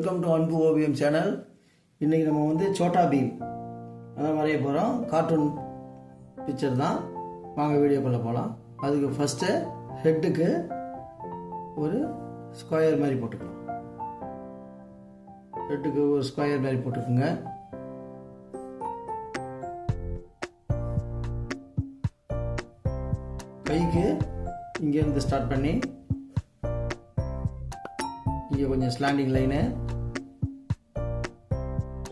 Welcome to அன்பு ஓவியம் channel. இன்றைக்கி நம்ம வந்து சோட்டா பீம் அதான் வரைய போகிறோம். கார்ட்டூன் பிக்சர் தான். வாங்க வீடியோக்குள்ளே போகலாம். அதுக்கு ஃபஸ்ட்டு ஹெட்டுக்கு ஒரு ஸ்கொயர் மாதிரி போட்டுக்கலாம். ஹெட்டுக்கு ஒரு ஸ்கொயர் மாதிரி போட்டுக்குங்க. கைக்கு இங்கேருந்து ஸ்டார்ட் பண்ணி இங்கே கொஞ்சம் ஸ்லாண்டிங் லைனு,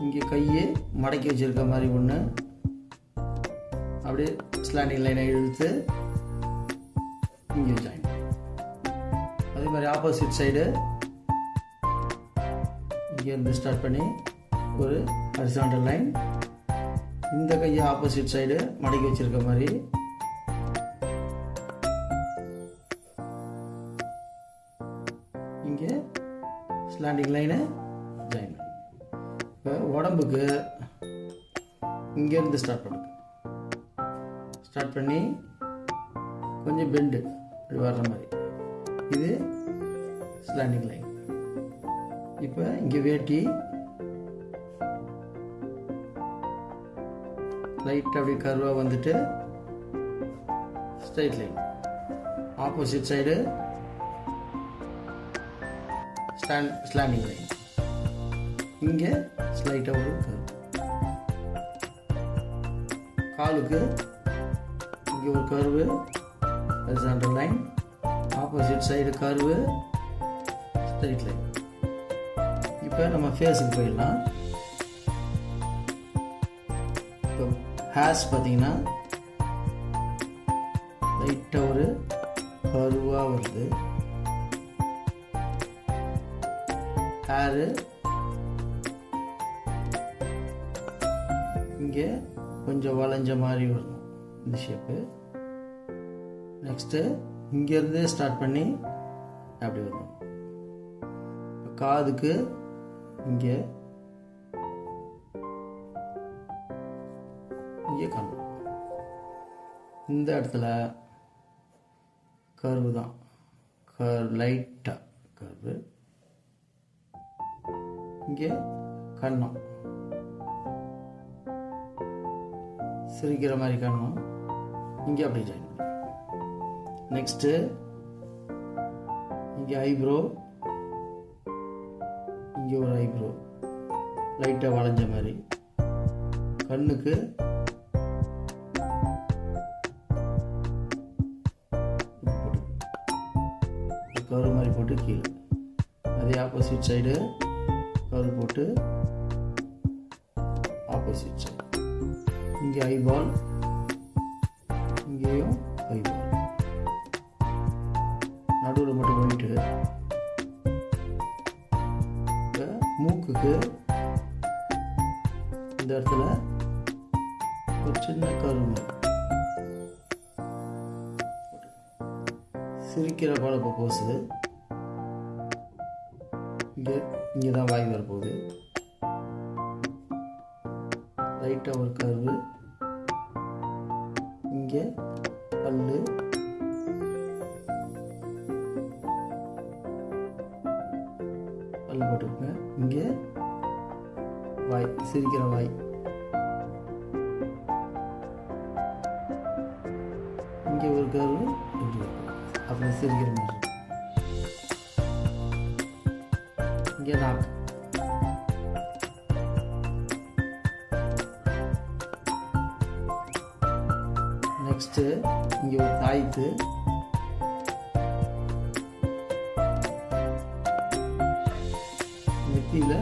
இங்கே கையை மடக்கி வச்சுருக்க மாதிரி ஒன்று, அப்படியே ஸ்லாண்டிங் லைனை இழுத்து இங்கே ஜாயின். அதே மாதிரி ஆப்போசிட் சைடு இங்கேருந்து ஸ்டார்ட் பண்ணி ஒரு ஹரிசாண்டல் லைன், இந்த கையை ஆப்போசிட் சைடு மடக்கி வச்சுருக்க மாதிரி இங்கே ஸ்லாண்டிங் லைனை ஜாயின் பண்ணி. இப்போ உடம்புக்கு இங்கேருந்து ஸ்டார்ட் பண்ணி கொஞ்சம் பெண்டு இப்படி வர்ற மாதிரி, இது ஸ்லாண்டிங் லைன். இப்போ இங்கே வேட்டி லைட்டாக அப்படி கர்வாக வந்துட்டு straight line. Opposite side slanting line, இங்கே ஸ்லைட்டாக ஒரு கர்வ். காலுக்கு இங்கே ஒரு curve, horizontal line, opposite side curve, straight line. இப்போ நம்ம ஃபேஸுக்கு போயிடலாம். இப்போ ஹேர்ஸ் பார்த்தீங்கன்னா லைட்டாக ஒரு கர்வாக வருது. ஹேரு இங்கே கொஞ்சம் வளைஞ்ச மாதிரி வரணும், இந்த ஷேப்பு. நெக்ஸ்ட்டு இங்கேருந்து ஸ்டார்ட் பண்ணி அப்படி வரணும். காதுக்கு இங்கே கண்ணு, இந்த இடத்துல கர்வு தான், லைட்டாக கர்வு. இங்கே கண்ணம், சிரிக்கிற மாதிரி கண்ணம், இங்கே அப்படி ஜாயின் பண்ணி. நெக்ஸ்ட்டு இங்கே ஐப்ரோ, இங்கே ஒரு ஐப்ரோ லைட்டாக வளைஞ்ச மாதிரி. கண்ணுக்கு போட்டு கரு மாதிரி போட்டு கீழே, அதே ஆப்போசிட் சைடு கரு போட்டு ஆப்போசிட் சைடு. இங்கே ஐபால், இங்கேயும் ஐபால், நடுவில் மட்டும் போயிட்டு. இப்போ மூக்குக்கு இந்த இடத்துல ஒரு சின்ன கருமை, சிரிக்கிற பழப்ப போஸு. இங்கே தான் வாய் வரப்போகுது. லைட்டாக ஒரு கர்வு, இங்கே பல்லு, பல்லு போட்டுக்கோங்க. இங்கே வாய், சிரிக்கிற வாய். இங்கே ஒரு கர்வு, அப்புறம் சிரிக்கிற மாதிரி. இங்கே நாக்கு, நெக்ஸ்ட்டு இங்கே ஒரு தாய்த்து, நெத்தியில்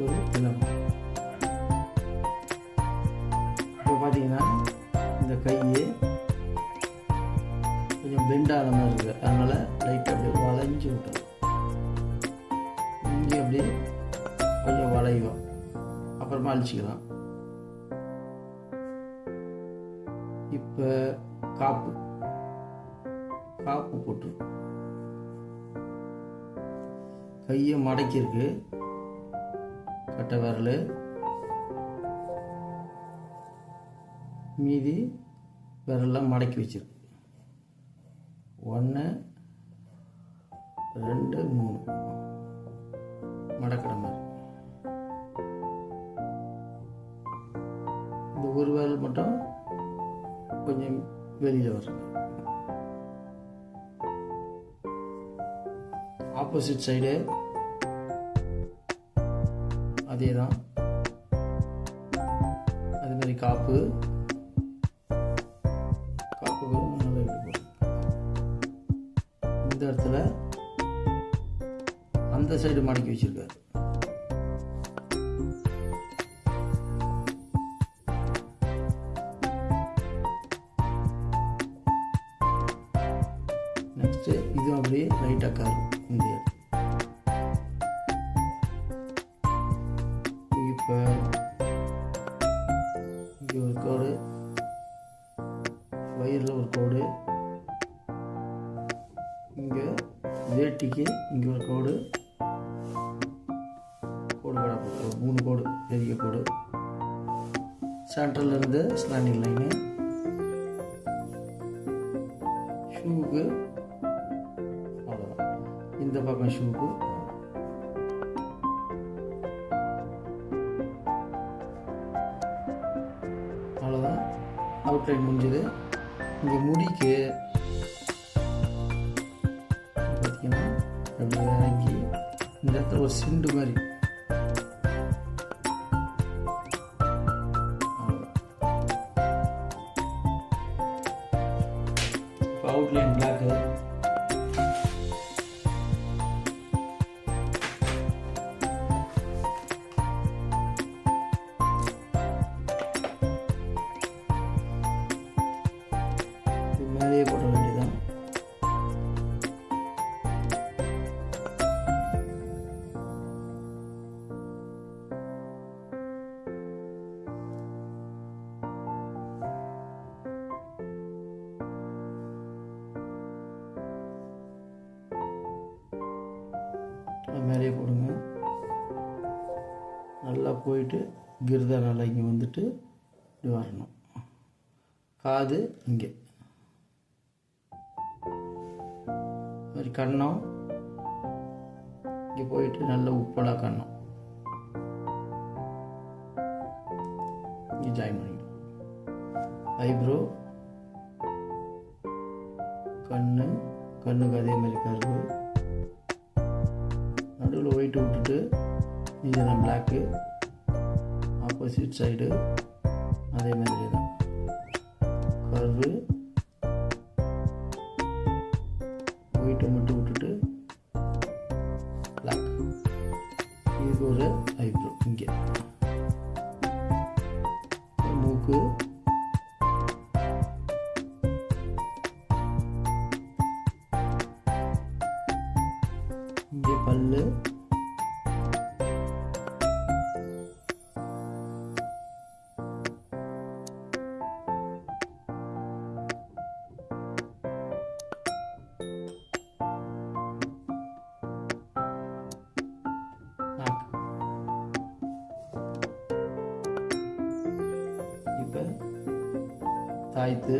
ஒரு இளம். இப்போ பார்த்தீங்கன்னா இந்த கையை கொஞ்சம் பெண்டான மாதிரி இருக்குது, அதனால் லைட்டாக அப்படியே வளைஞ்சி விட்டோம். இங்கே அப்படியே கொஞ்சம் வளையும், அப்புறமா அழிச்சிக்கலாம். இப்போ காப்பு போட்டு கையை மடக்கியிருக்கு, கட்டை விரல், மீதி விரலாம் மடக்கி வச்சிருக்கு. 1 2 3 மடக்கிற மாதிரி. இந்த ஒரு விரல் மட்டும் கொஞ்சம் வெளியில் வரும். ஆப்போசிட் சைடு அதே தான். அதுமாதிரி காப்பு நல்லா இப்படி போடும். இந்த இடத்துல அந்த சைடு மடக்கி வச்சிருக்காரு. நெக்ஸ்ட் இது அப்படியே லைட்டாக காரு. இந்த இப்போ இங்கே ஒரு கோடு, வயிறில் ஒரு கோடு, இங்கே வேட்டிக்கு இங்கே ஒரு கோடு, கோடு படா போட்டு 3 கோடு, பெரிய கோடு. சென்ட்ரலில் இருந்து ஸ்லாண்டிங் லைனு. ஷூவுக்கு அவ்வளோதான். இந்த பக்கம் ஷூவுக்கு அவ்வளோதான். அவுட்லைன் முடிஞ்சது. இங்கே முடிக்கு பார்த்தீங்கன்னா அப்படி இறங்கி இந்த இடத்துல ஒரு சிண்டு மாதிரி அவுட்லைன் பிளாக்கு. இது மேலேயே போட வேண்டியதான். மேலேயே போடுங்க. நல்லா போயிட்டு கிருதா நல்லா இங்கே வந்துட்டு இப்படி வரணும். காது இங்கே மாதிரி கண்ணம் இங்கே போயிட்டு நல்ல உப்பலாக கண்ணம் இங்கே ஜாயின் பண்ணிக்கணும். ஐப்ரோ, கண்ணுக்கு அதே மாதிரி கருவு, நடுவில் ஒயிட்டு விட்டுட்டு இதுதான் பிளாக்கு. ஆப்போசிட் சைடு அதே மாதிரி தான் கர்வு, ஒயிட்டை மட்டும் விட்டுட்டு பிளாக். இது ஒரு ஐப்ரோ. இங்கே மூக்கு, இங்கே பல்லு, இப்போ தாய்த்து,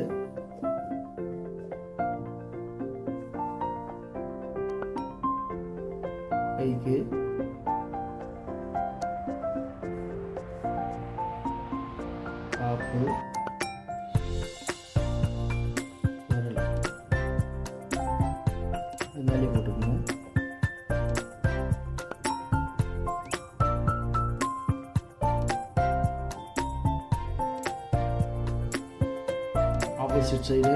கைக்கு, காப்பு, விரல் மேலே போட்டுக்கணும். ஆப்போசிட் சைடு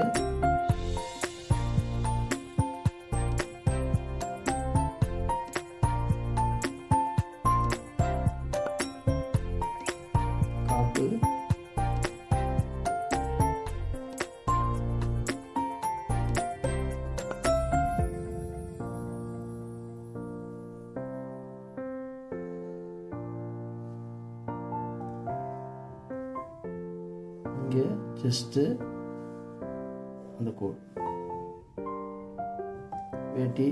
காப்பு, இங்கே ஜஸ்ட்டு அந்த கோடு, வேட்டி,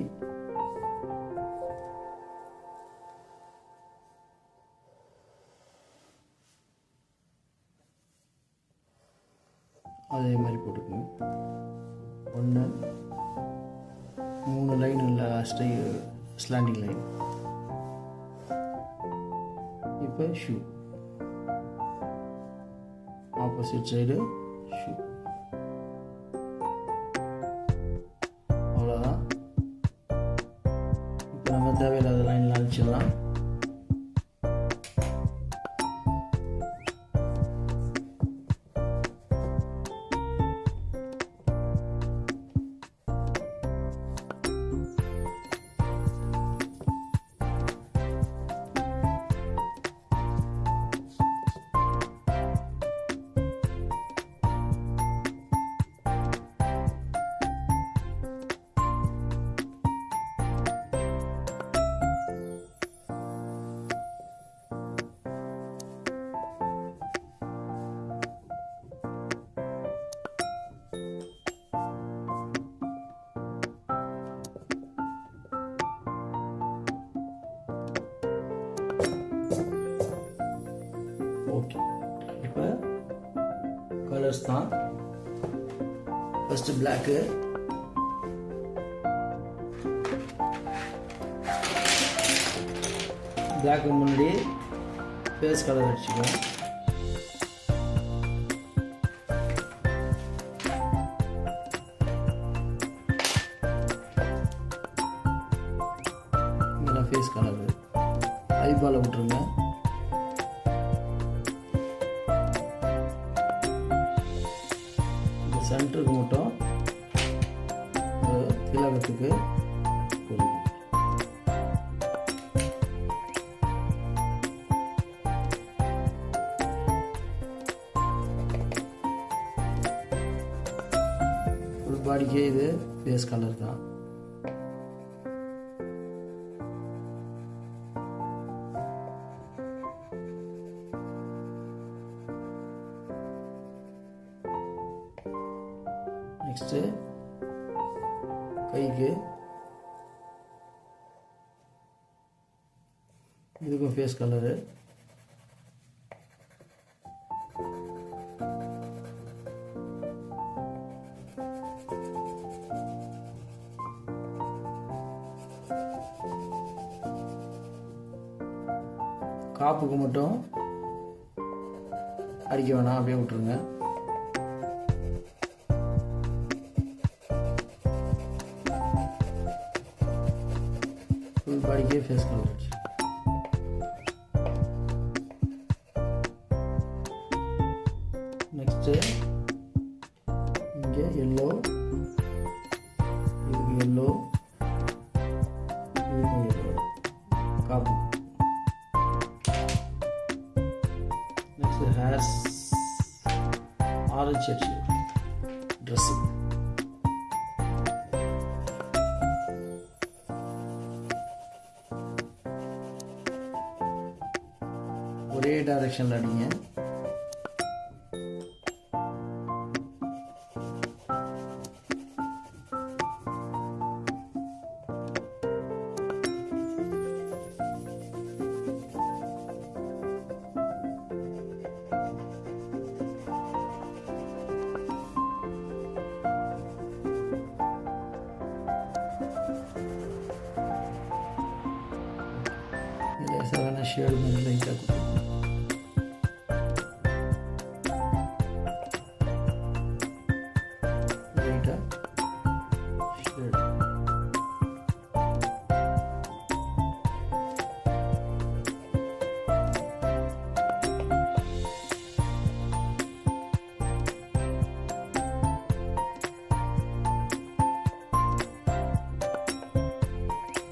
அதே மாதிரி போட்டுக்கணும். 1 3 லைன் இல்லை ஸ்லாண்டிங் லைன். இப்போ ஷூ, ஆப்போசிட் சைடு ஷூ. அவ்வளோதான். இப்போ நம்ம தேவையில்லாத லைனில் அழிச்சிடலாம். ஓகே, இப்போ கலர்ஸ் தான். ஃபர்ஸ்ட் பிளாக்கு, பிளாக்கு முன்னாடி ஃபேஸ் கலர் அடிச்சுக்குவோம். இதெல்லாம் ஃபேஸ் கலரு. ஐபாலை விட்டுருங்க. சென்டருக்கு மட்டும் திலகத்துக்கு ஒரு பாடிக்கே இது ஃபேஸ் கலர் தான். நெக்ஸ்ட்டு கைக்கு, இதுக்கும் ஃபேஸ் கலரு. காப்புக்கு மட்டும் அடிக்க வேணாம், அப்படியே விட்டுருங்க. பாடிக்கே ஃபேஸ் கலர். நெக்ஸ்ட்டு இங்கே எல்லோ, இதுக்கு எல்லோ, இதுக்கும் எல்லோ காப்பு. நெக்ஸ்ட்டு ஹேர்ஸ் ஆரஞ்சு அடிச்சு ட்ரெஸ்ஸு. ஒரே டைரக்ஷனில் அடிங்க. லேசான ஷேடு மாதிரி லைட்டாக கொடுத்துருங்க.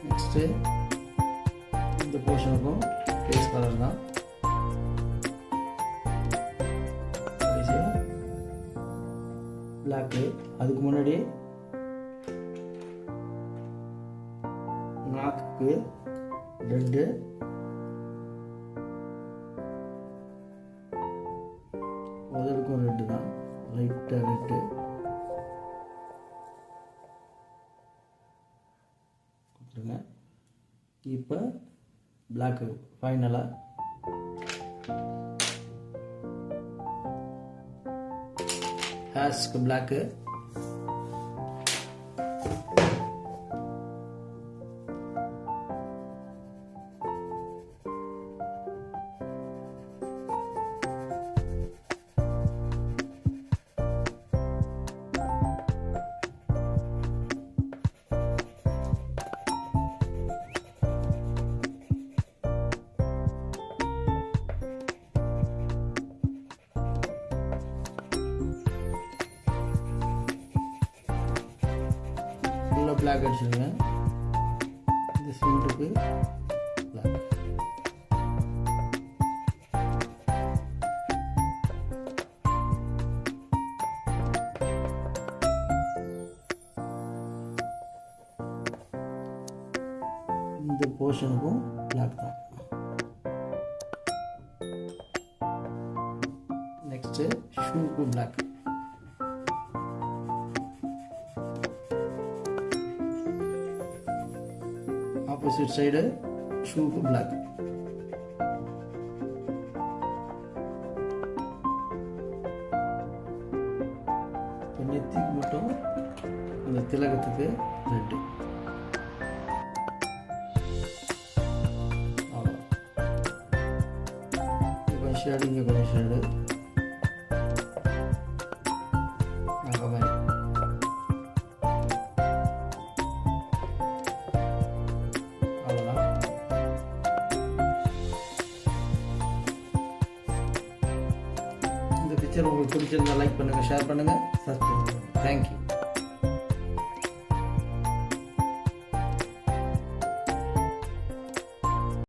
நெக்ஸ்ட்டு இந்த போர்ஷனுக்கும் ஃபேஸ் கலர் தான். பிளாக்கு. அதுக்கு முன்னாடி நாக்குக்கு ரெட்டு, உதடுக்கும் ரெட்டு தான், லைட்டாக ரெட்டு கொடுத்துருங்க. இப்போ பிளாக்கு ஃபைனலாக ஹேர்ஸ்க்கு பிளாக்கு. பிளாக் அடிச்சுடுங்க. இந்த சிமெண்ட்டுக்கு பிளாக். இந்த போர்ஷனுக்கும் பிளாக் தான். நெக்ஸ்ட் ஷூக்கு பிளாக். ஆப்போசிட் சைடு ஷூக்கு பிளாக். நெத்திக்கு மட்டும் அந்த திலகத்துக்கு ரெட்டு. கொஞ்சம் ஷேடு, இங்கே கொஞ்சம் ஷேடு. அவ்வளோதான். இந்த பிக்சர் உங்களுக்கு பிடிச்சிருந்தா லைக் பண்ணுங்கள், ஷேர் பண்ணுங்கள், சப்ஸ்கிரைப் பண்ணுங்கள். தேங்க்யூ.